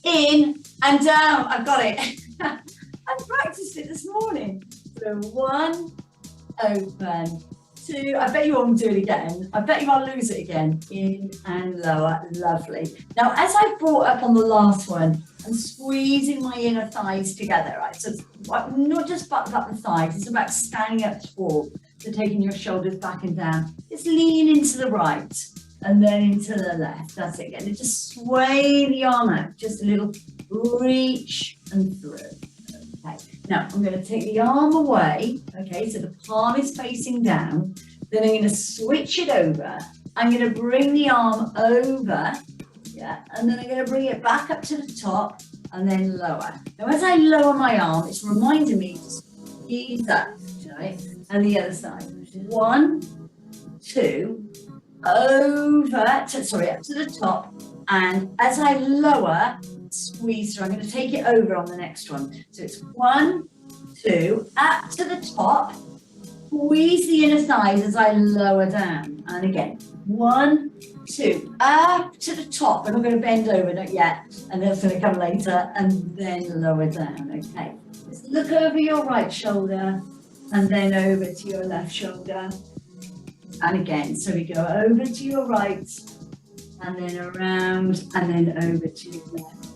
in and down. I've got it. I practiced it this morning. So 1, open, 2, I bet you won't do it again. I bet you I'll lose it again. In and lower, lovely. Now, as I brought up on the last one, I'm squeezing my inner thighs together, right? So it's not just button up the thighs, it's about standing up tall. So taking your shoulders back and down. Just lean into the right and then into the left. That's it again. And just sway the arm out, just a little reach and through. Okay. Now I'm going to take the arm away. Okay, so the palm is facing down. Then I'm going to switch it over. I'm going to bring the arm over. Yeah, and then I'm going to bring it back up to the top and then lower. Now, as I lower my arm, it's reminding me to squeeze up, right? And the other side. 1, 2, over, sorry, up to the top. And as I lower, squeeze through. I'm going to take it over on the next one. So it's 1, 2, up to the top. Squeeze the inner thighs as I lower down. And again, 1, 2, up to the top. And I'm going to bend over, not yet. And that's going to come later. And then lower down. Okay. Just look over your right shoulder. And then over to your left shoulder. And again, so we go over to your right. And then around. And then over to your left.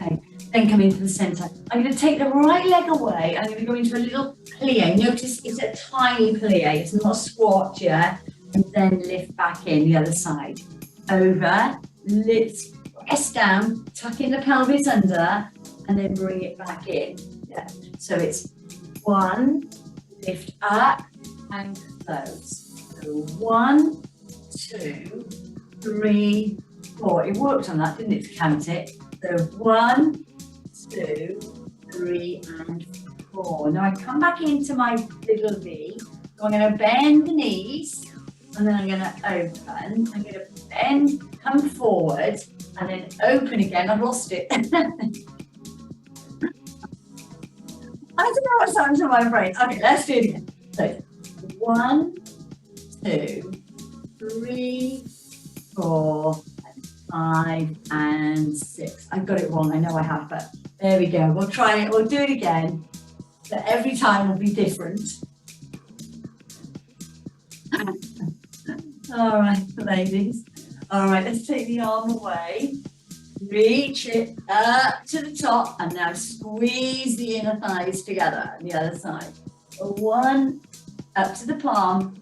Okay. Then come into the center. I'm going to take the right leg away. I'm going to go into a little plie. Notice it's a tiny plie. It's not a squat, yeah? And then lift back in the other side. Over, lift, press down, tuck in the pelvis under, and then bring it back in. Yeah. So it's 1, lift up and close. So 1, 2, 3, 4. It worked on that, didn't it, to count it? So 1, 2, 3, and 4. Now I come back into my little V. So I'm going to bend the knees. And then I'm going to open, I'm going to bend, come forward, and then open again. I've lost it. I don't know what's happened to my brain. Okay, let's do it again. So 1, 2, 3, 4, 5, and 6. I got it wrong. I know I have, but there we go. We'll try it. We'll do it again. But every time will be different. All right, ladies. All right, let's take the arm away. Reach it up to the top and now squeeze the inner thighs together on the other side. 1, up to the palm,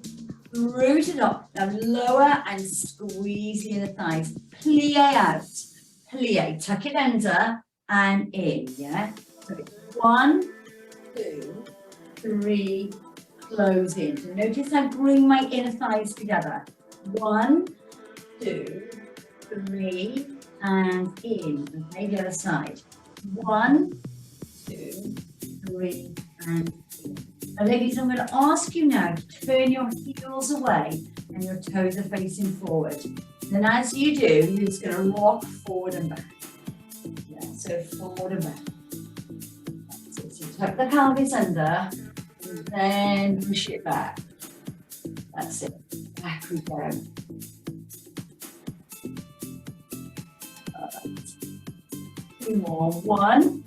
through to the top. Now lower and squeeze the inner thighs. Plie out. Plie, tuck it under and in, yeah? So 1, 2, 3, close in. So notice I bring my inner thighs together. 1, 2, 3, and in. Okay, the other side. 1, 2, 3, and in. Now, ladies, I'm going to ask you now to turn your heels away and your toes are facing forward. Then as you do, you're just going to rock forward and back. Yeah, so forward and back. So tuck the pelvis under. And then push it back. That's it. Back we go. Right. 2 more. 1.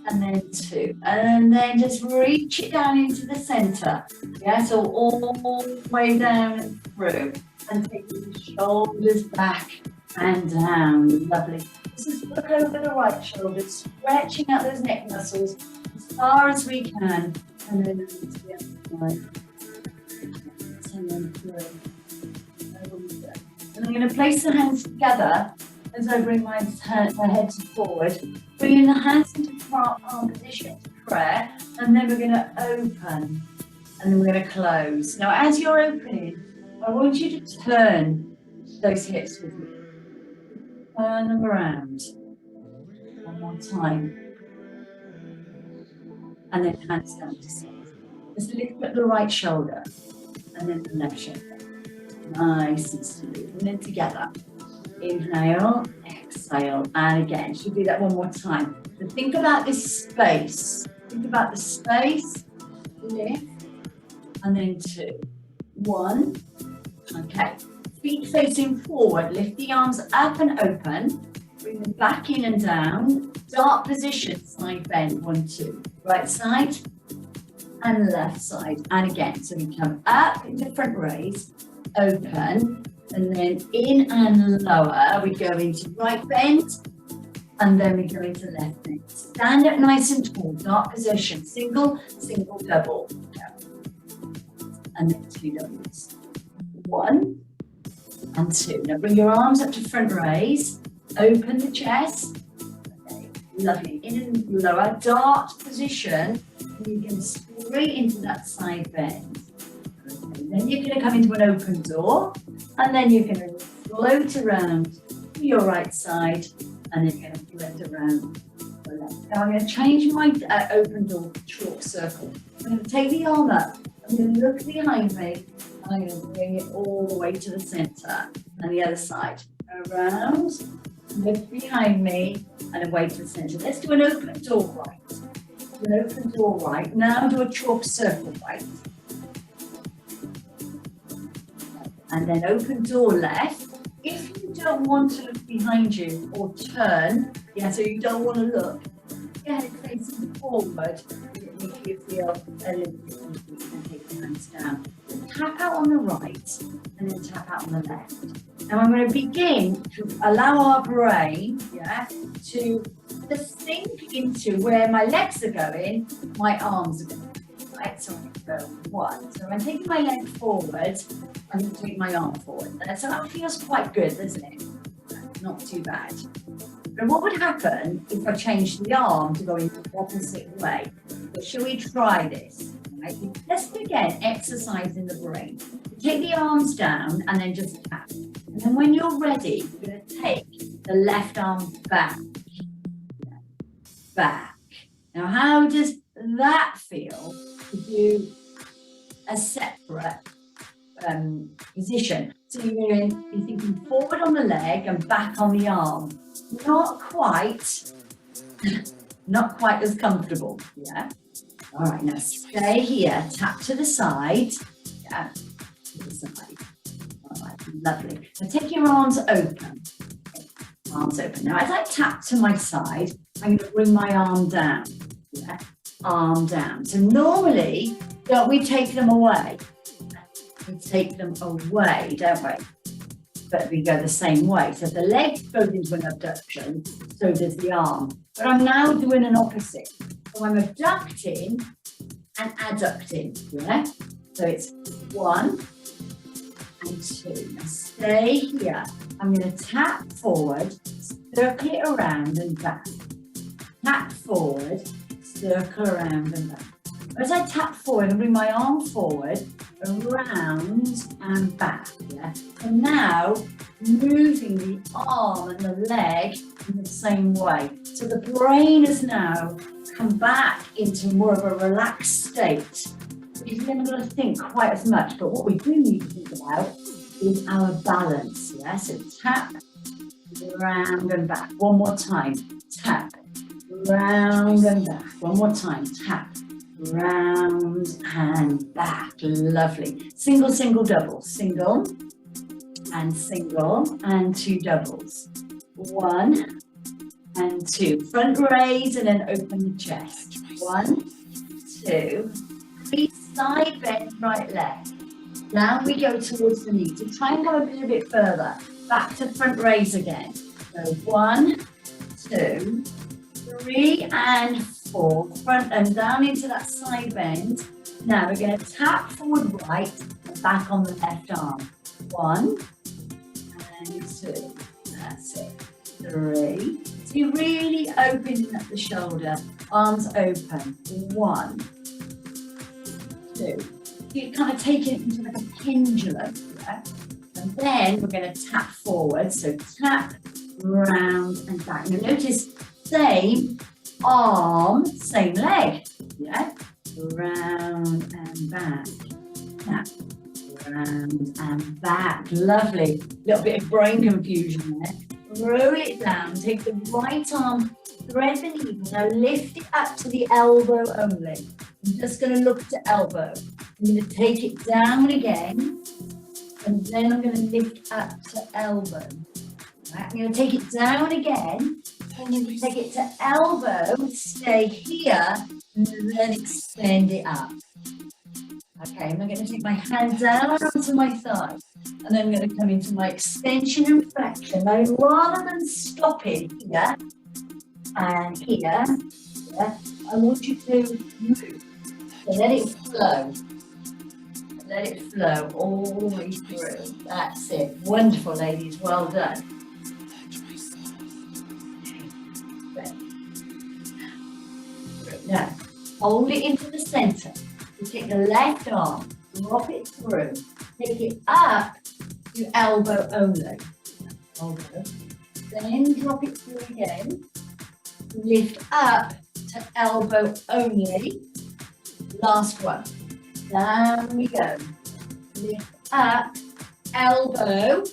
And then 2. And then just reach it down into the center. Yeah, so all the way down and through. And take the shoulders back and down. Lovely. Just look over the right shoulder, stretching out those neck muscles as far as we can. And then to the other side. And then through. And I'm going to place the hands together as I bring my head forward. Bringing the hands into palm position to prayer. And then we're going to open. And then we're going to close. Now, as you're opening, I want you to turn those hips with me. Turn them around. One more time. And then hands down to side. Just lift up the right shoulder and then the left shoulder. Nice and smooth. And then together. Inhale, exhale, and again. Should do that one more time. So think about this space. Think about the space. Lift. And then 2. 1. Okay. Feet facing forward. Lift the arms up and open. Bring them back in and down. Dart position, side bend, 1, 2. Right side and left side. And again, so we come up into front raise, open, and then in and lower. We go into right bend, and then we go into left bend. Stand up nice and tall, dart position, single, single, double. And then 2 doubles. 1 and 2. Now bring your arms up to front raise. Open the chest. Okay, lovely. In and lower, dart position. And you can straight into that side bend. Okay, then you're going to come into an open door. And then you're going to float around to your right side. And you're going to float around to the left. Now I'm going to change my open door to chalk circle. I'm going to take the arm up. I'm going to look behind me. I'm going to bring it all the way to the center. And the other side. Around. Look behind me and away to the center. Let's do an open door right. An open door right. Now do a chalk circle right. And then open door left. If you don't want to look behind you or turn, so you don't want to look, go ahead facing forward. If you feel a little bit confused, and take your hands down. Tap out on the right and then tap out on the left. Now I'm going to begin to allow our brain, to sink into where my legs are going, my arms are going. Right, so I'm going to go 1. So I'm taking my leg forward, I'm going to take my arm forward. So that feels quite good, doesn't it? Not too bad. But what would happen if I changed the arm to go in the opposite way? So shall we try this? Right? Let's again exercise in the brain. Take the arms down and then just tap. And then when you're ready, you're going to take the left arm back. Back. Now, how does that feel to do a separate position? So you're thinking forward on the leg and back on the arm. Not quite as comfortable, All right, now stay here, tap to the side, to the side. All right, lovely. Now take your arms open, arms open. Now as I tap to my side, I'm going to bring my arm down, arm down. So normally, don't we take them away? We take them away, don't we? But we go the same way. So the leg goes into an abduction, so does the arm. But I'm now doing an opposite. So I'm abducting and adducting, So it's 1 and 2. Now stay here. I'm going to tap forward, circle it around and back. Tap forward, circle around and back. As I tap forward and bring my arm forward, around and back, And now moving the arm and the leg in the same way. So the brain has now come back into more of a relaxed state. Because we're not going to think quite as much, but what we do need to think about is our balance, So tap, round and back. One more time, tap, round and back. One more time, tap, round and back. Lovely. Single, single, double. Single and 2 doubles. 1 and 2. Front raise and then open the chest. 1, 2, 3. Side bend, right, left. Now we go towards the knee. So try and go a little bit further. Back to front raise again. So 1, 2, 3 and 4. Front and down into that side bend. Now we're going to tap forward right and back on the left arm. 1 and 2. That's it. 3. So you're really opening up the shoulder. Arms open. 1, 2. You're kind of taking it into like a pendulum. And then we're going to tap forward. So tap, round and back. Now notice same arm, same leg. Round and back. Tap, round and back. Lovely. Little bit of brain confusion there. Roll it down. Take the right arm, thread the needle. Now lift it up to the elbow only. I'm just going to look to elbow. I'm going to take it down again. And then I'm going to lift up to elbow. Right, I'm going to take it down again. I'm going to take it to elbow, stay here, and then extend it up. Okay, I'm going to take my hand down onto my thigh, and then I'm going to come into my extension and flexion. Now, rather than stopping here and here, I want you to move. So let it flow. Let it flow all the way through. That's it. Wonderful, ladies. Well done. Now, hold it into the center. You take the left arm, drop it through, take it up to elbow only. Elbow. Then drop it through again. Lift up to elbow only. Last one. Down we go. Lift up, elbow,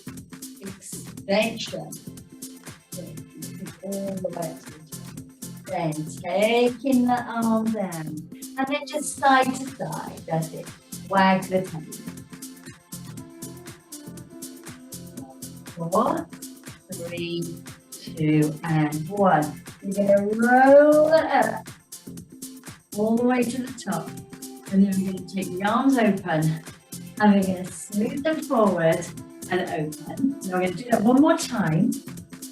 extension. All the way up. Then taking the arm down. And then just side to side. That's it. Wag the tail. 4, 3, 2, and 1. You're going to roll it up all the way to the top. And then we're going to take the arms open and we're going to smooth them forward and open. Now we're going to do that one more time.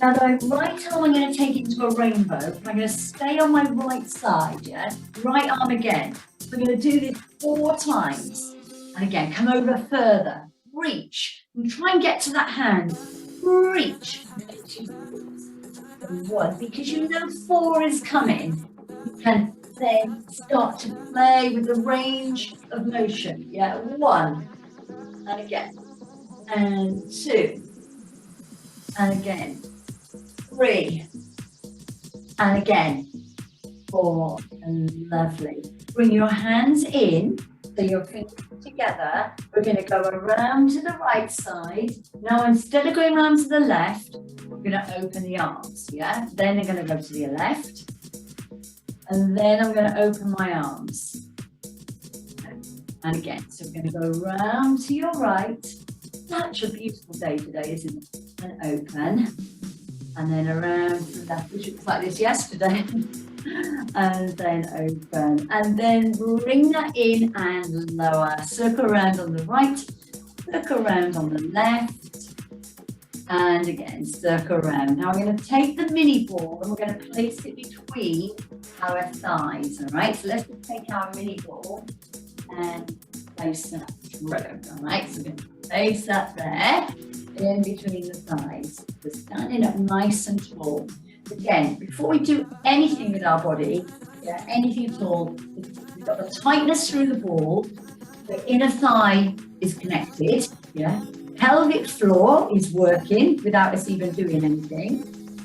Now the right arm I'm going to take into a rainbow. I'm going to stay on my right side, yeah? Right arm again. We're going to do this 4 times. And again, come over further. Reach. And try and get to that hand. Reach. 1, because you know 4 is coming. You can then start to play with the range of motion. Yeah, 1. And again. And 2. And again. 3. And again. 4. And lovely. Bring your hands in. So your fingers together. We're going to go around to the right side. Now, instead of going around to the left, we're going to open the arms. Yeah. Then they're going to go to the left. And then I'm going to open my arms. And again, so we're going to go around to your right. Such a beautiful day today, isn't it? And open. And then around to the left, which looks like this yesterday. And then open. And then bring that in and lower. Circle around on the right. Circle around on the left. And again, circle around. Now we're going to take the mini ball and we're going to place it between our thighs. All right, so let's just take our mini ball and place that through. All right, so we're going to place that there in between the thighs. We're standing up nice and tall. Again, before we do anything with our body, yeah, anything at all, we've got the tightness through the ball. The inner thigh is connected. Yeah. Pelvic floor is working without us even doing anything.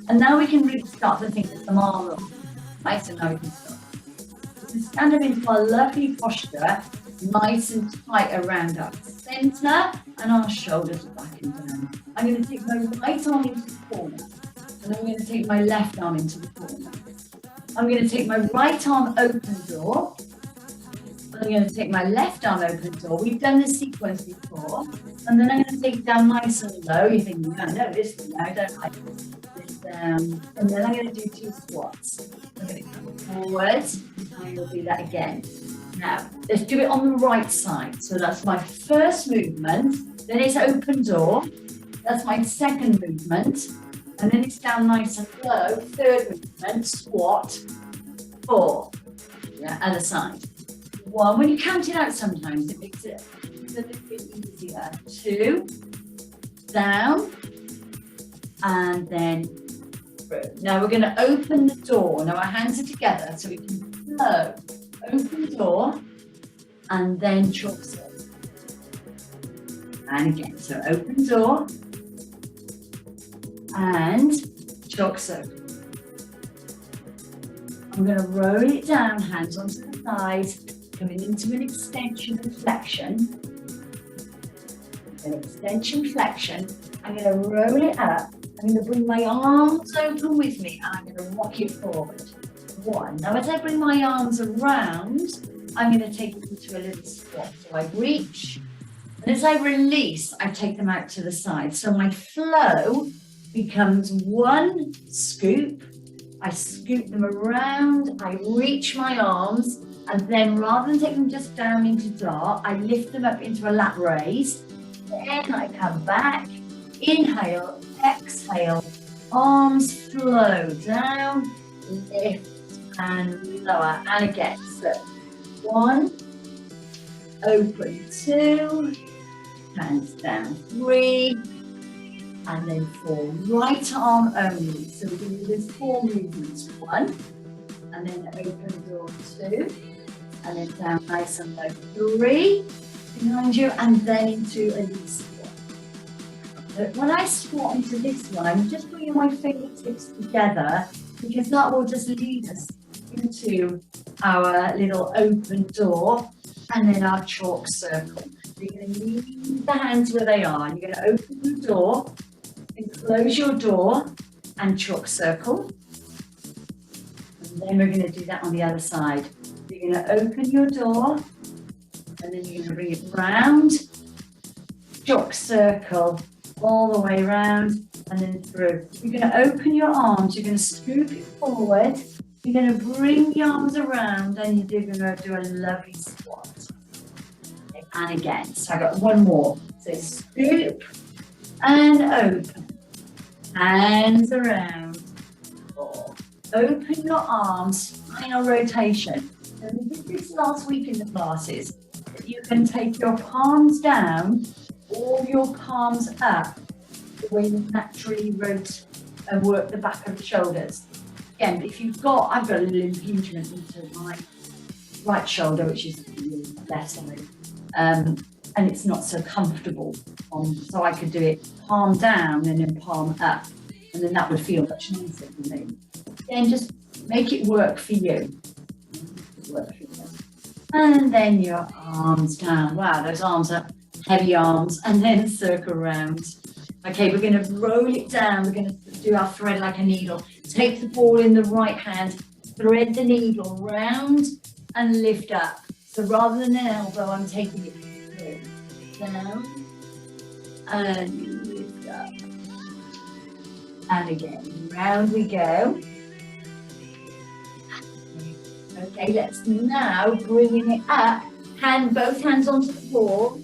And now we can really start to think of the arm up. Right, so now we can start. So stand up into our lovely posture, nice and tight around our center and our shoulders back and down. I'm going to take my right arm into the corner. And I'm going to take my left arm into the corner. I'm going to take my right arm open door. I'm going to take my left arm open door. We've done this sequence before. And then I'm going to take it down nice and low. You're thinking, I know this one now, don't I? This down. And then I'm going to do 2 squats. I'm going to come forward. And we'll do that again. Now, let's do it on the right side. So that's my first movement. Then it's open door. That's my second movement. And then it's down nice and low. Third movement, squat. 4. Yeah, other side. 1. When you count it out sometimes, it makes it a little bit easier. 2. Down. And then through. Now we're going to open the door. Now our hands are together so we can flow. Open the door. And then chalk circle. And again, so open door. And chalk circle. I'm going to roll it down, hands onto the thighs, coming into an extension and flexion. An extension flexion. I'm going to roll it up. I'm going to bring my arms open with me and I'm going to rock it forward. 1. Now as I bring my arms around, I'm going to take it into a little squat. So I reach, and as I release, I take them out to the side. So my flow becomes one scoop. I scoop them around, I reach my arms, and then rather than take them just down into dart, I lift them up into a lat raise. Then I come back, inhale, exhale, arms flow down, lift and lower. And again, so 1, open 2, hands down 3, and then 4, right arm only. So we're going to do 4 movements. 1, and then open door 2, and then down nice and low 3, behind you, and then into a knee squat. But when I squat into this one, I'm just bringing my fingertips together because that will just lead us into our little open door and then our chalk circle. You're going to leave the hands where they are. You're going to open the door and close your door and chalk circle. And then we're going to do that on the other side. You're going to open your door and then you're going to bring it round, chalk circle, all the way around and then through. You're going to open your arms. You're going to scoop it forward. You're going to bring the arms around and you're going to do a lovely squat. And again, so I got one more. So scoop and open. Hands around. 4. Open your arms, final rotation. And we did this last week in the classes. You can take your palms down or your palms up the way you naturally rotate and work the back of the shoulders. Again, if I've got a little impingement into my right shoulder, which is the left side. And it's not so comfortable. So I could do it palm down and then palm up, and then that would feel much nicer for me. Then just make it work for you. And then your arms down. Wow, those arms are heavy arms, and then circle around. Okay, we're going to roll it down. We're going to do our thread like a needle. Take the ball in the right hand, thread the needle round and lift up. So rather than an elbow, I'm taking it through, down, and lift up. And again, round we go. Okay, let's now bring it up. Both hands onto the ball.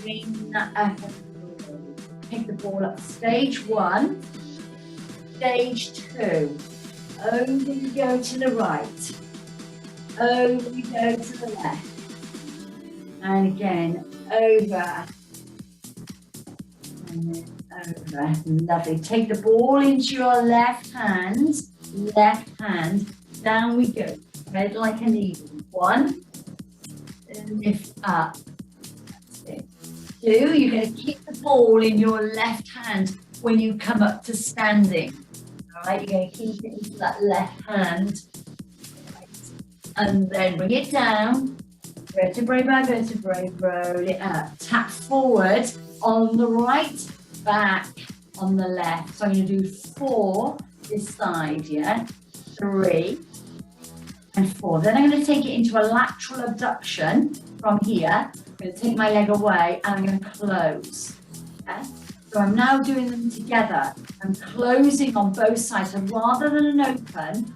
Bring that up. Take the ball up. Stage 1, stage 2. Over we go to the right. Over we go to the left. And again, over. And then over. Lovely. Take the ball into your left hand. Down we go. Thread like a needle. 1. And lift up. That's it. 2. You're going to keep the ball in your left hand when you come up to standing. All right, you're going to keep it into that left hand. And then bring it down, vertebrae by vertebrae, roll it up. Tap forward on the right, back on the left. So I'm going to do 4 this side, yeah? 3 and 4. Then I'm going to take it into a lateral abduction from here. I'm going to take my leg away and I'm going to close. Okay? So I'm now doing them together. I'm closing on both sides. So rather than an open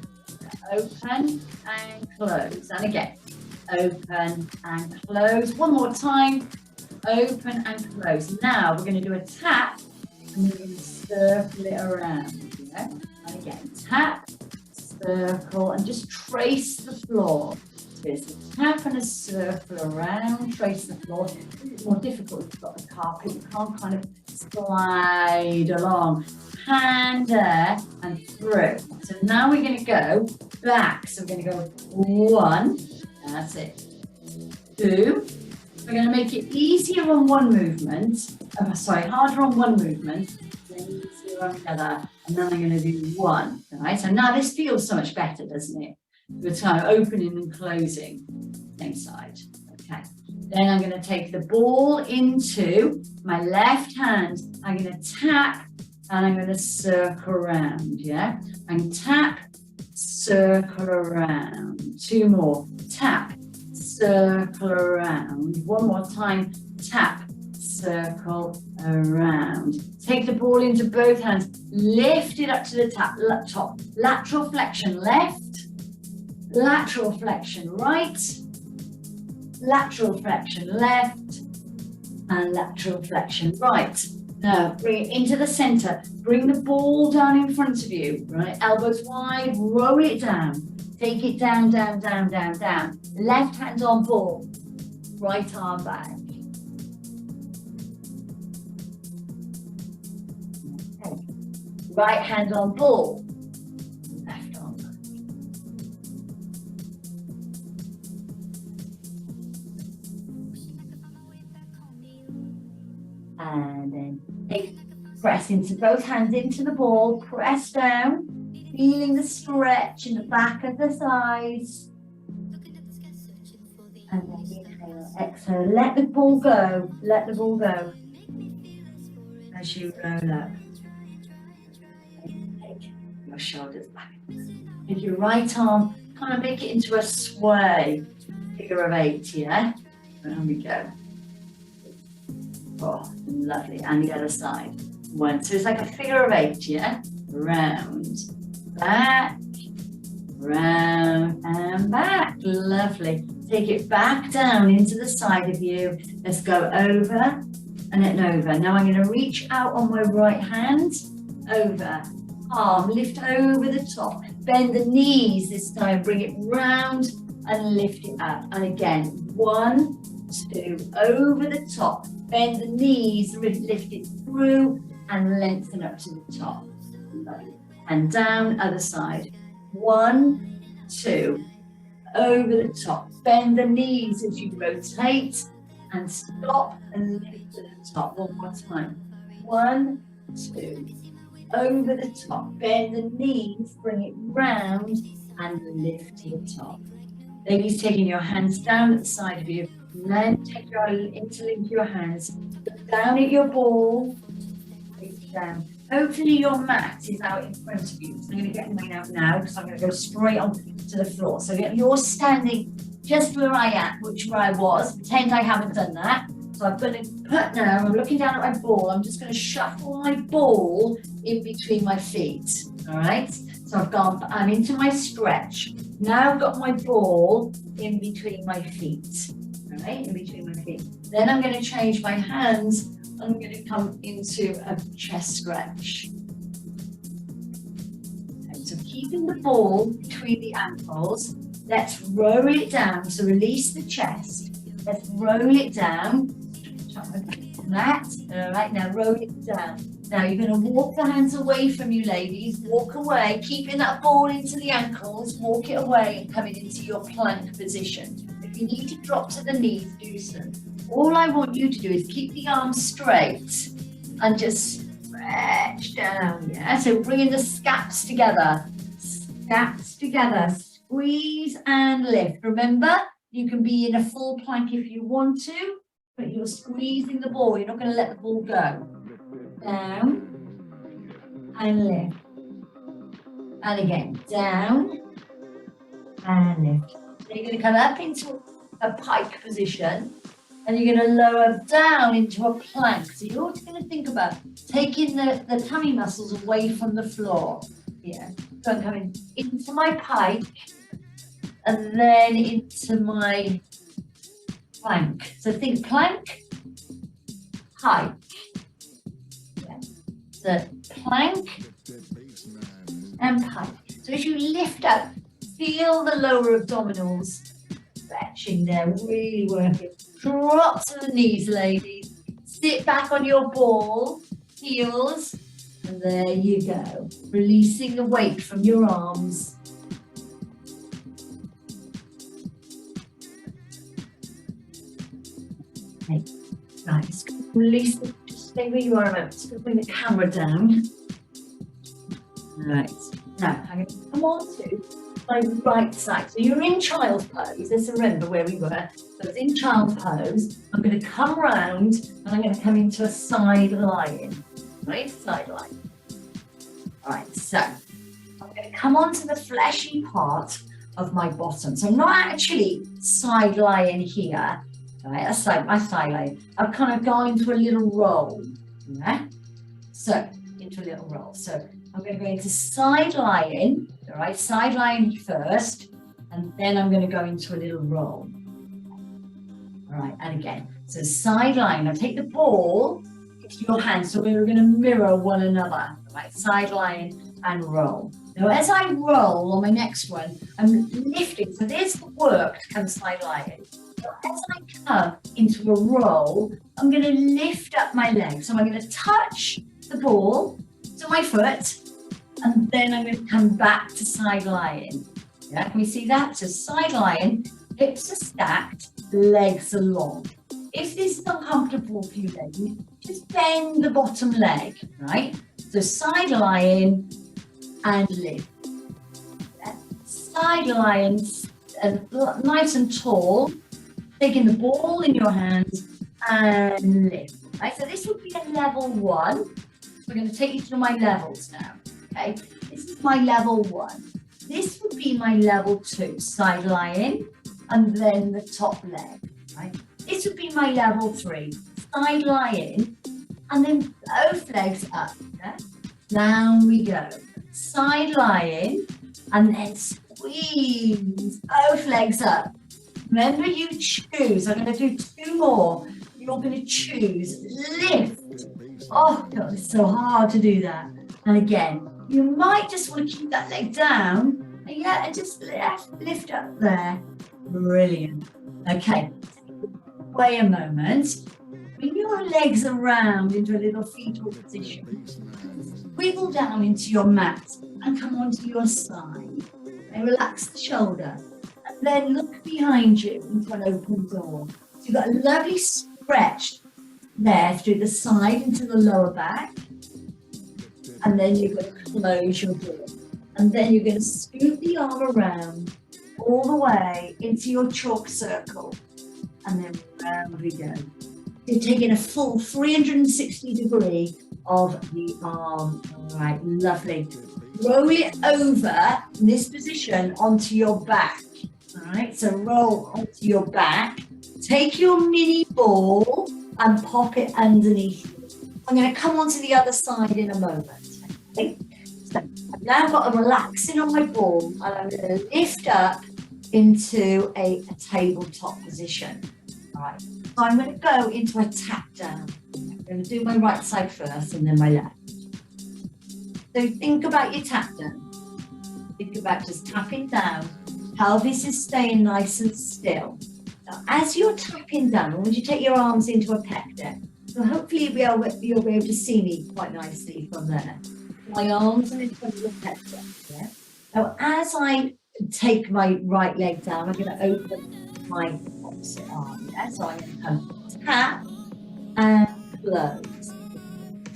and close. And again, open and close. One more time. Open and close. Now we're going to do a tap and we're going to circle it around. Yeah? And again, tap, circle, and just trace the floor. So there's a tap and a circle around, trace the floor. It's more difficult if you've got the carpet. You can't kind of slide along. Hand there and through. So now we're going to go back. So we're going to go 1. That's it. 2. We're going to make it easier on one movement. Harder on one movement. Then easier on the other. And then I'm going to do 1. Right. So now this feels so much better, doesn't it? The time opening and closing. Same side. Okay. Then I'm going to take the ball into my left hand. I'm going to tap. And I'm going to circle around, yeah? And tap, circle around. 2 more. Tap, circle around. 1 more time. Tap, circle around. Take the ball into both hands, lift it up to the top, lateral flexion left, lateral flexion right, lateral flexion left, and lateral flexion right. Now bring it into the center, bring the ball down in front of you, right? Elbows wide, roll it down, take it down, down, down, down, down. Left hand on ball, right arm back. Okay. Right hand on ball, left arm back. And then press into both hands into the ball, press down, feeling the stretch in the back of the thighs. And then inhale, exhale, let the ball go, as you roll up. Take your shoulders back. With your right arm, kind of make it into a sway, figure of 8, yeah? And we go. Oh, lovely. And the other side. 1. So it's like a figure of 8, yeah? Round, back, round, and back. Lovely. Take it back down into the side of you. Let's go over and then over. Now I'm going to reach out on my right hand, over, arm, lift over the top. Bend the knees this time, bring it round and lift it up. And again, 1, 2, over the top. Bend the knees, lift it through and lengthen up to the top. And down, other side. 1, 2, over the top. Bend the knees as you rotate and stop and lift to the top. One more time. 1, 2, over the top. Bend the knees, bring it round and lift to the top. Ladies, taking your hands down at the side of you. Then take your interlink your hands. Look down at your ball. Down. Hopefully your mat is out in front of you. So I'm going to get mine out now because I'm going to go straight on to the floor. So you're standing just where I am, where I was. Pretend I haven't done that. So I'm going to put now, I'm looking down at my ball. I'm just going to shuffle my ball in between my feet. All right. So I'm into my stretch. Now I've got my ball in between my feet. All right, in between my feet. Then I'm going to change my hands. I'm going to come into a chest stretch. Okay, so keeping the ball between the ankles, let's roll it down. So release the chest. Let's roll it down. That. All right, now roll it down. Now you're going to walk the hands away from you, ladies. Walk away, keeping that ball into the ankles. Walk it away and coming into your plank position. If you need to drop to the knees, do so. All I want you to do is keep the arms straight and just stretch down, yeah? So bringing the scaps together, squeeze and lift. Remember, you can be in a full plank if you want to, but you're squeezing the ball. You're not going to let the ball go. Down and lift. And again, down and lift. So you're going to come up into a pike position. And you're going to lower down into a plank. So you're just going to think about taking the tummy muscles away from the floor. Yeah. So I'm coming into my pike and then into my plank. So think plank, pike. Yeah. So plank and pike. So as you lift up, feel the lower abdominals stretching there, really working. Drop to the knees, ladies. Sit back on your ball, heels, and there you go. Releasing the weight from your arms. Okay, right, release just stay where you are a moment. Just going to bring the camera down. Right, now I'm going to come on to my right side. So you're in child's pose. Let's remember where we were. So it's in child's pose. I'm going to come round and I'm going to come into a side lying. Right? Side lying. All right, so I'm going to come onto the fleshy part of my bottom. So I'm not actually side lying here. right? That's like my side lying. I've kind of gone into a little roll, yeah? So, into a little roll. So, I'm going to go into side lying, all right? Side lying first, and then I'm going to go into a little roll. All right, and again, so side lying. Now take the ball into your hands, so we're going to mirror one another, all right? Side lying and roll. Now, as I roll on my next one, I'm lifting. So there's the work to come side lying. So as I come into a roll, I'm going to lift up my leg. So I'm going to touch the ball to my foot, and then I'm going to come back to side lying. Yeah, can we see that? So side lying, hips are stacked, legs are long. If this is uncomfortable for you, then just bend the bottom leg, right? So side lying and lift. Yeah. Side lying, nice and tall, taking the ball in your hands and lift. Right? So this would be a level 1. We're going to take you through my levels now. Okay, this is my level 1. This would be my level 2, side lying, and then the top leg. Right? This would be my level 3, side lying, and then both legs up. Yeah? Down we go. Side lying, and then squeeze both legs up. Remember, you choose. I'm going to do 2 more. You're going to choose lift. Oh God, it's so hard to do that. And again, you might just want to keep that leg down, and yeah, and just lift up there. Brilliant. Okay, wait a moment. Bring your legs around into a little fetal position. Wiggle down into your mat and come onto your side. And relax the shoulder. And then look behind you into an open door. So you've got a lovely stretch there through the side into the lower back. And then you're going to close your door. And then you're going to scoot the arm around all the way into your chalk circle. And then round we go. You're taking a full 360 degree of the arm. All right, lovely. Roll it over in this position onto your back. All right, so roll onto your back. Take your mini ball and pop it underneath you. I'm going to come onto the other side in a moment. Okay? So I've now got a relaxing on my ball, and I'm going to lift up into a tabletop position. All right, so I'm going to go into a tap down. I'm going to do my right side first and then my left. So think about your tap down. Think about just tapping down. Pelvis is staying nice and still. Now, as you're tapping down, I want you to take your arms into a pec deck. So hopefully you'll be able to see me quite nicely from there. My arms are into a little pec deck. Yeah? Now, as I take my right leg down, I'm going to open my opposite arm. Yeah? So I'm going to come tap and close.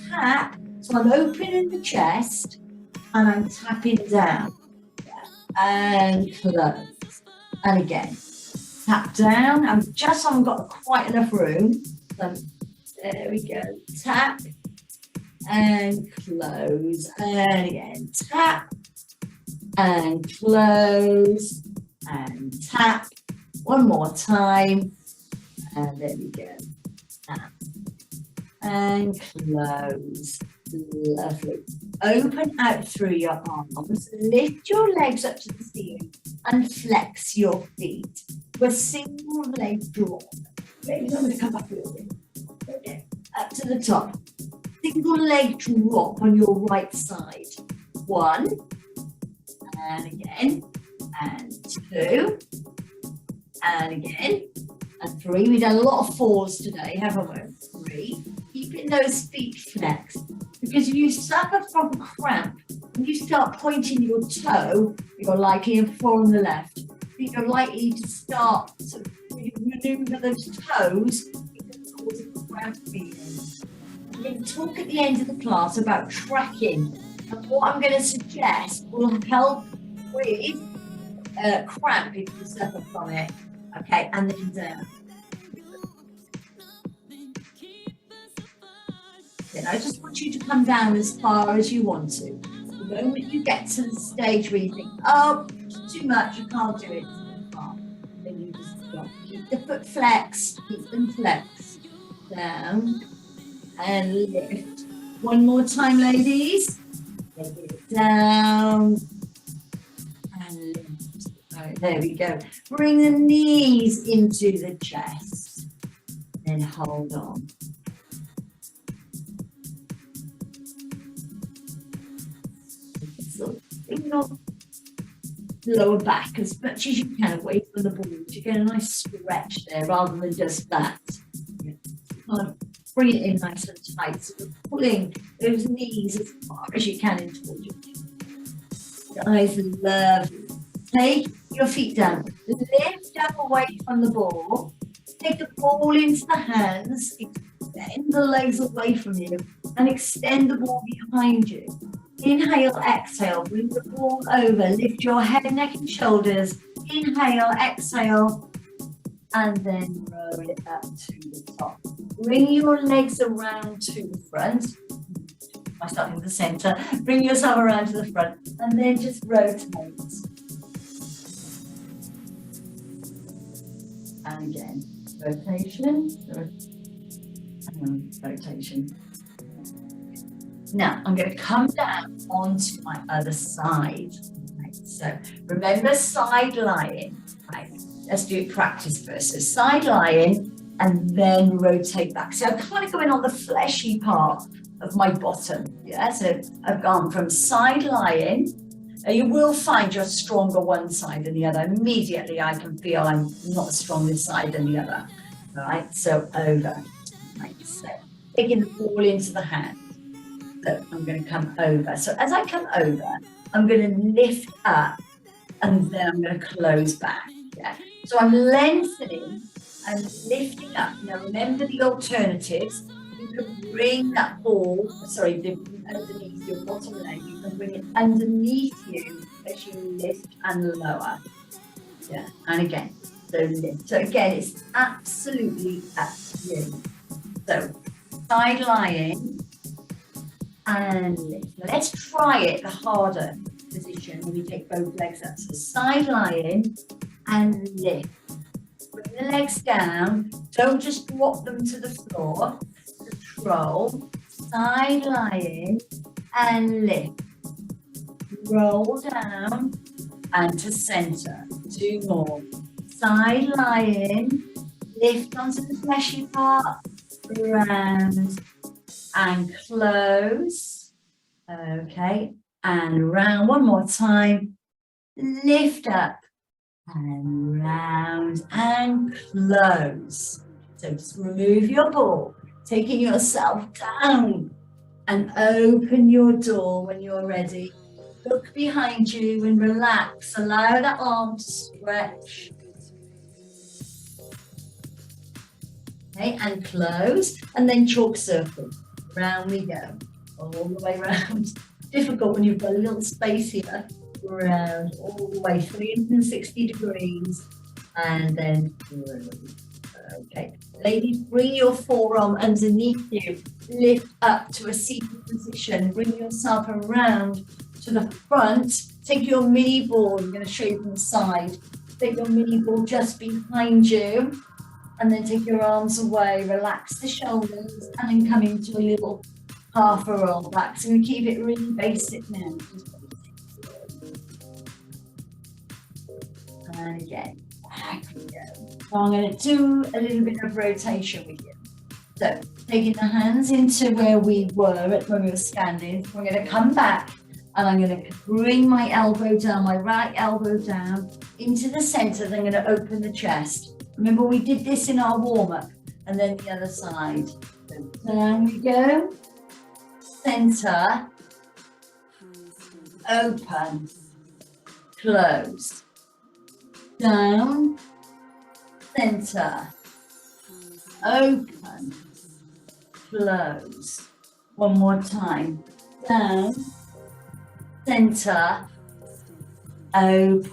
Tap. So I'm opening the chest and I'm tapping down. Yeah. And close. And again. Tap down. I haven't got quite enough room. So there we go. Tap and close. And again. Tap and close. And tap. One more time. And there we go. Tap and close. Lovely. Open out through your arms. Lift your legs up to the ceiling and flex your feet. A single leg drop. Maybe I'm going to come back a little bit. Okay, up to the top. Single leg drop on your right side. 1, and again, and 2, and again, and 3. We've done a lot of 4s today, haven't we? 3. Keeping those feet flexed. Because if you suffer from cramp, when you start pointing your toe, you're likely, and 4 on the left, you're likely to start to maneuver those toes because causing cramp feelings. We're going to talk at the end of the class about tracking, and what I'm going to suggest will help with cramp if you suffer from it. Okay, and then down. Then I just want you to come down as far as you want to. The moment you get to the stage where you think, oh, it's too much, I can't do it, then you just Keep the foot flexed, keep them flexed. Down and lift. One more time, ladies. Take it down and lift. All right, there we go. Bring the knees into the chest. Then hold on. So bring your lower back as much as you can away from the balls. You get a nice stretch there rather than just that. Bring it in nice and tight. So you're pulling those knees as far as you can in towards you. Guys, lovely. Take your feet down. Lift up away from the ball. Take the ball into the hands. Extend the legs away from you and extend the ball behind you. Inhale, exhale, bring the ball over. Lift your head, neck and shoulders. Inhale, exhale, and then roll it up to the top. Bring your legs around to the front. I start with the center. Bring yourself around to the front and then just rotate. And again, rotation, and rotation. Now I'm going to come down onto my other side. Right, so remember side lying. Right, let's do practice first. So side lying and then rotate back. So I'm kind of going on the fleshy part of my bottom. Yeah, so I've gone from side lying. You will find you're stronger one side than the other. Immediately I can feel I'm not as strong this side than the other. All right, so over. Right, so taking the ball into the hand. So I'm going to come over. So as I come over, I'm going to lift up and then I'm going to close back. Yeah. So I'm lengthening and lifting up. Now remember the alternatives. You can bring that ball, underneath your bottom leg. You can bring it underneath you as you lift and lower. Yeah. And again, so lift. So again, it's absolutely up to you. So side lying. And lift. Now let's try it, the harder position when we take both legs up. So side lying and lift. Bring the legs down. Don't just drop them to the floor. Control. Side lying and lift. Roll down and to center. 2 more. Side lying. Lift onto the fleshy part. Round. And close. Okay, and round. One more time. Lift up and round and close. So just remove your ball, taking yourself down and open your door when you're ready. Look behind you and relax. Allow that arm to stretch. Okay, and close, and then chalk circle. Round we go, all the way round. Difficult when you've got a little space here. Round, all the way, 360 degrees, and then through. Okay, ladies, bring your forearm underneath you. Lift up to a seated position. Bring yourself around to the front. Take your mini ball. I'm going to show you from the side. Take your mini ball just behind you. And then take your arms away, relax the shoulders, and then come into a little half a roll back. So we keep it really basic now. And again, back we go. So I'm going to do a little bit of rotation with you. So taking the hands into where we were when we were standing, we're going to come back and I'm going to bring my elbow down, my right elbow down into the center. Then I'm going to open the chest. Remember, we did this in our warm-up, and then the other side. So down we go. Center. Open. Close. Down. Center. Open. Close. One more time. Down. Center. Open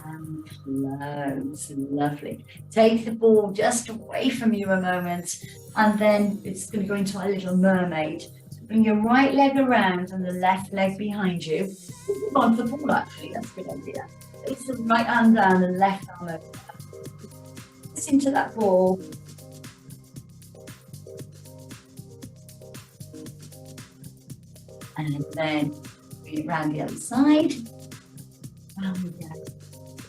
and close. Lovely. Take the ball just away from you a moment, and then it's going to go into our little mermaid. So bring your right leg around and the left leg behind you. Go on for the ball, actually. That's a good idea. Place the right arm down and left arm over. press into that ball. And then bring it round the other side.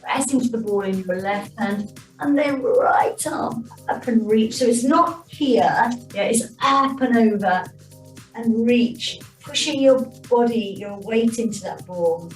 Press into the ball in your left hand and then right arm up and reach. So it's not here, yeah, it's up and over and reach, pushing your body, your weight into that ball.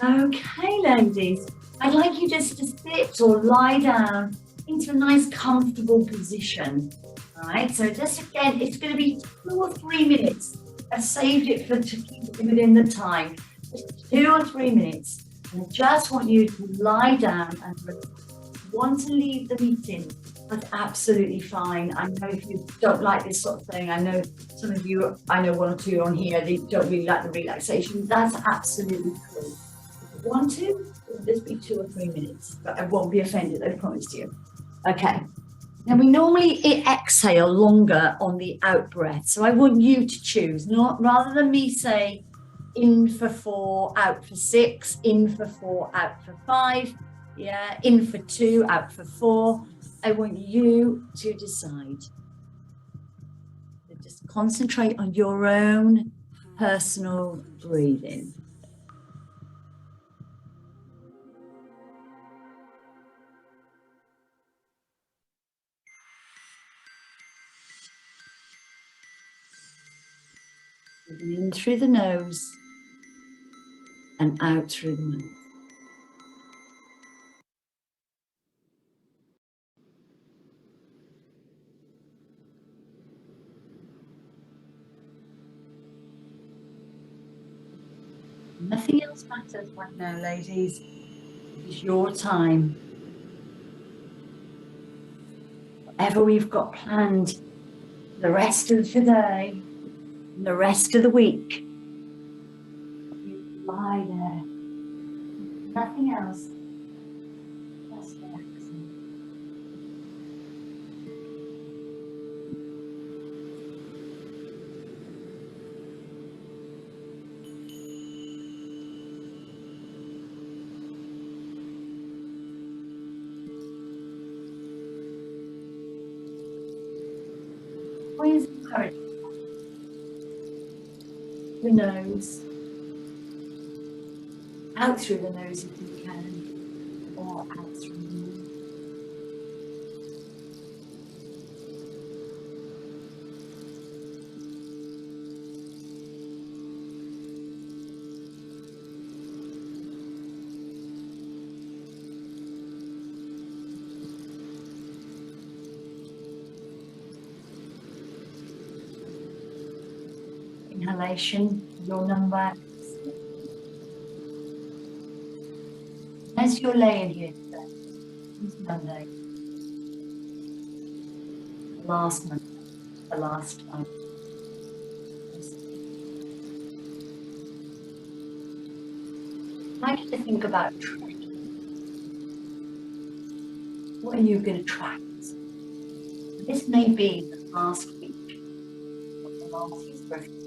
Okay, ladies, I'd like you just to sit or lie down into a nice comfortable position. All right, so just again, it's going to be 2 or 3 minutes. I've saved it to keep it within the time. Just 2 or 3 minutes. And I just want you to lie down and want to leave the meeting. That's absolutely fine. I know if you don't like this sort of thing, I know some of you, I know 1 or 2 on here, they don't really like the relaxation. That's absolutely cool. If you want to, it'll just be 2 or 3 minutes, but I won't be offended, I promise you. Okay. Now we normally exhale longer on the out breath. So I want you to choose, not rather than me say in for 4, out for 6, in for 4, out for 5, yeah, in for 2, out for 4. I want you to decide. Just concentrate on your own personal breathing. In through the nose and out through the mouth. Nothing else matters right now, ladies. It's your time. Whatever we've got planned, the rest of the day, the rest of the week, you lie there. Nothing else. Just relaxing. Always encourage the nose, out through the nose if you can, or out through the mouth. Inhalation, your number. As you're laying here today, it's Monday, the last Monday, the last time. I'd like you to think about tracking. What are you going to track? This may be the last week, or the last week for a few weeks.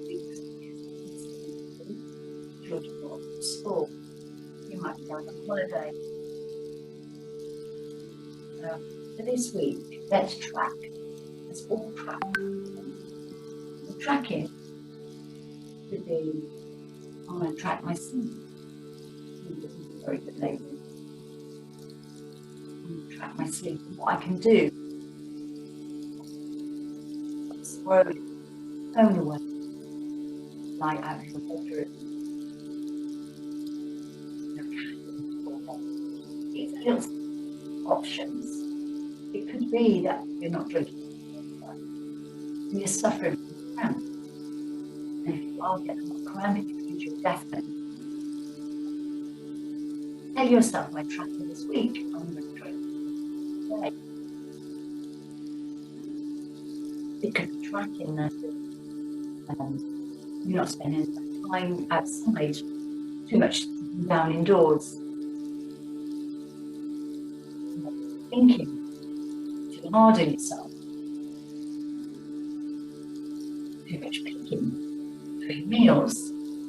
You're going to school. You might be going on holiday. So for this week, let's track. Let's all track. The tracking could be, I'm going to track my sleep. Very good lady. I'm going to track my sleep and what I can do. Throw the phone away. Light out of the bedroom. These are little options. It could be that you're not drinking, you're suffering from cramp. And if you are getting a cramp, it means you're definitely. Tell yourself, my tracking this week, I'm going to drink today. It could be tracking that you're not spending time outside, too much down indoors. Thinking too hard on yourself, too much picking between meals,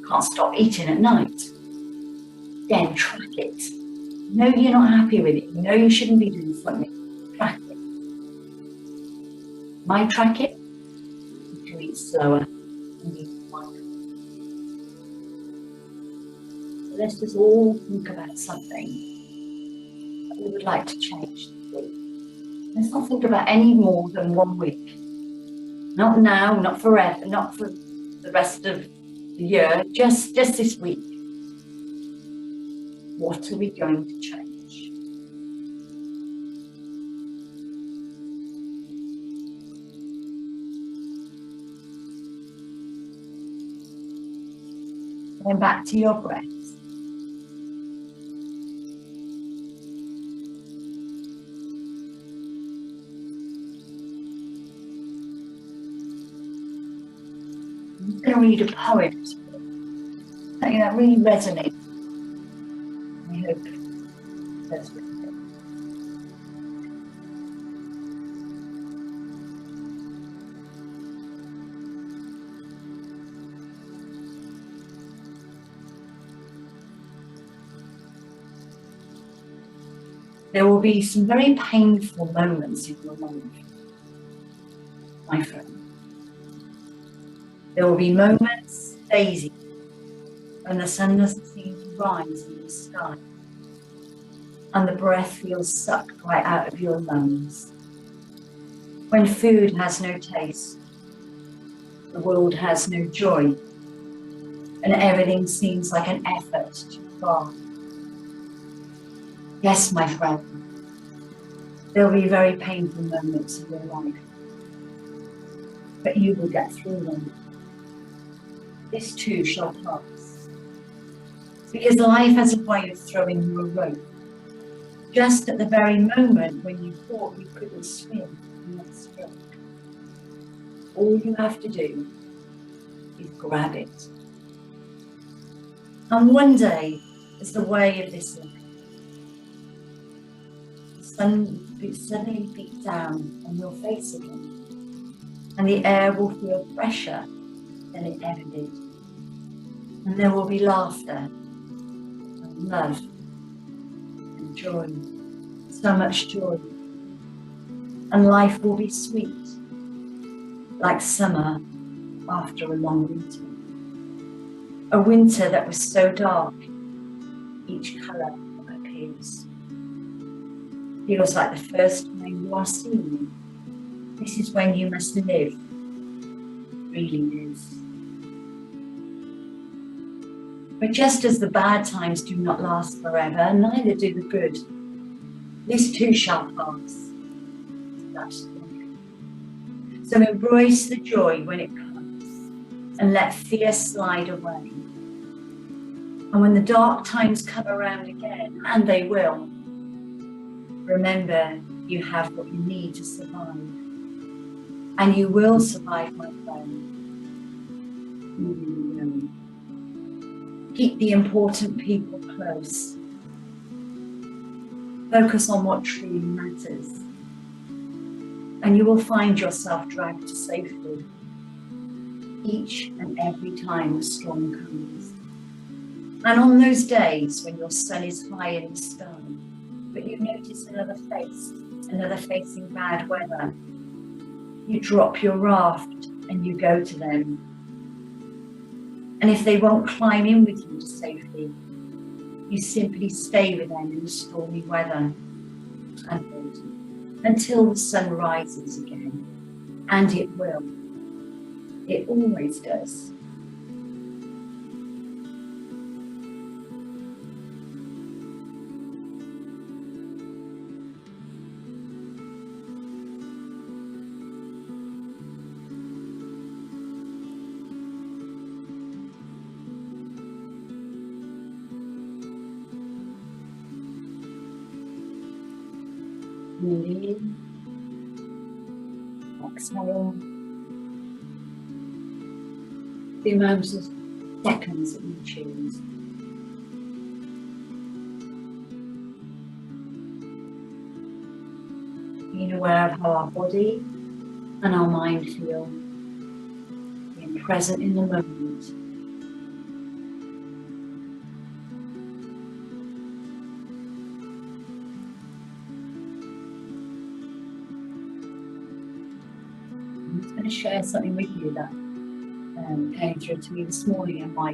can't stop eating at night. Again, track it. You know you're not happy with it. You know you shouldn't be doing something. Track it. Might track it. You can eat slower. And eat wider. So let's just all think about something that we would like to change this week. Let's not think about any more than 1 week. Not now, not forever, not for the rest of the year, just this week. What are we going to change? Going back to your breath. I'm going to read a poem, something that really resonates. I hope that's with you. There will be some very painful moments in your life, my friend. There will be moments, days, when the sun doesn't seem to rise in the sky, and the breath feels sucked right out of your lungs. When food has no taste, the world has no joy, and everything seems like an effort too far. Yes, my friend, there will be very painful moments in your life, but you will get through them. This too shall pass. Because life has a way of throwing you a rope. Just at the very moment when you thought you couldn't swim, you got stuck. All you have to do is grab it. And one day, as the wave of this life, the sun suddenly beats down on your face again, and the air will feel fresher than it ever did. And there will be laughter, and love, and joy, so much joy. And life will be sweet, like summer after a long winter. A winter that was so dark, each colour appears. Feels like the first time you are seeing it. This is when you must live. It really is. But just as the bad times do not last forever, neither do the good. This too shall pass. That's the point. So embrace the joy when it comes and let fear slide away. And when the dark times come around again, and they will, remember you have what you need to survive. And you will survive, my friend. You really will. Keep the important people close. Focus on what truly matters. And you will find yourself dragged to safety each and every time a storm comes. And on those days when your sun is high in the sky, but you notice another facing bad weather, you drop your raft and you go to them. And if they won't climb in with you to safety, you simply stay with them in the stormy weather and wait until the sun rises again. And it will. It always does. Inhale, exhale. The amount of seconds that you choose. Being aware of how our body and our mind feel. Being present in the moment. share something with you that came through to me this morning in my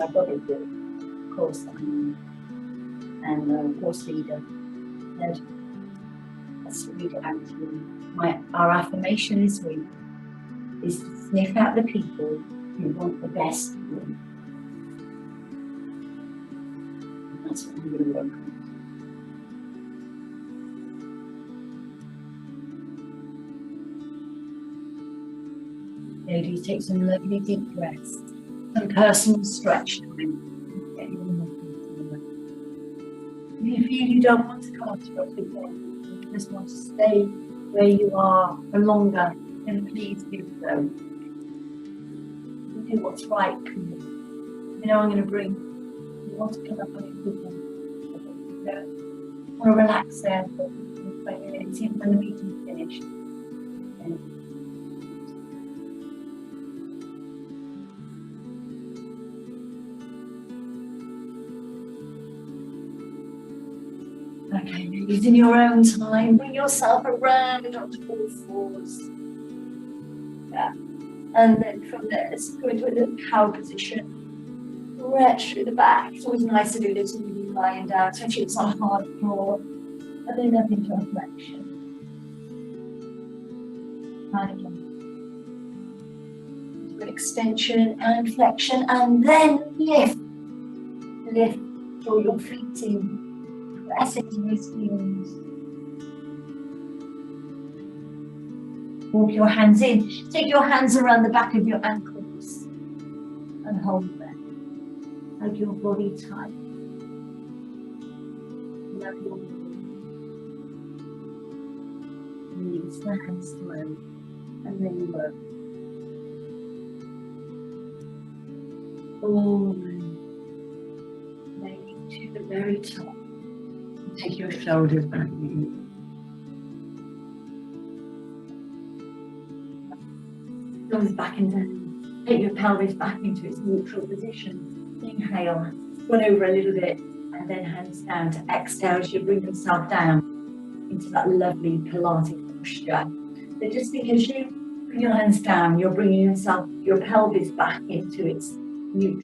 brother's course that I'm in, and course leader. Let's read it out to you. Our affirmation this week is to sniff out the people who want the best for you. And that's what I'm going to work on. Ladies, take some lovely deep breaths, some personal stretch time. Get your muscles. If you feel you don't want to come up to your feet, you just want to stay where you are for longer, then please do so. You do what's right for you. You know, I'm going to bring, you want to come up on your feet, you want to relax there for 20 minutes, even when the meeting's finished. Okay, ladies, in your own time, bring yourself around onto all fours. Yeah. And then from there, let's go into a little cow position. Stretch through the back. It's always nice to do this when you're lying down, especially if it's on a hard floor. And then up into a flexion. And again. Into an extension and flexion, and then lift. Lift. Draw your feet in. Press into those heels. Walk your hands in. Take your hands around the back of your ankles and hold them. Hug your body tight. Love your body. Release the hands through and then look. All the way to the very top. Take your shoulders back. Thumbs back and down. Take your pelvis back into its neutral position. Inhale, run over a little bit, and then hands down to exhale as you bring yourself down into that lovely Pilates posture. So just because you bring your hands down, you're bringing your pelvis back into its neutral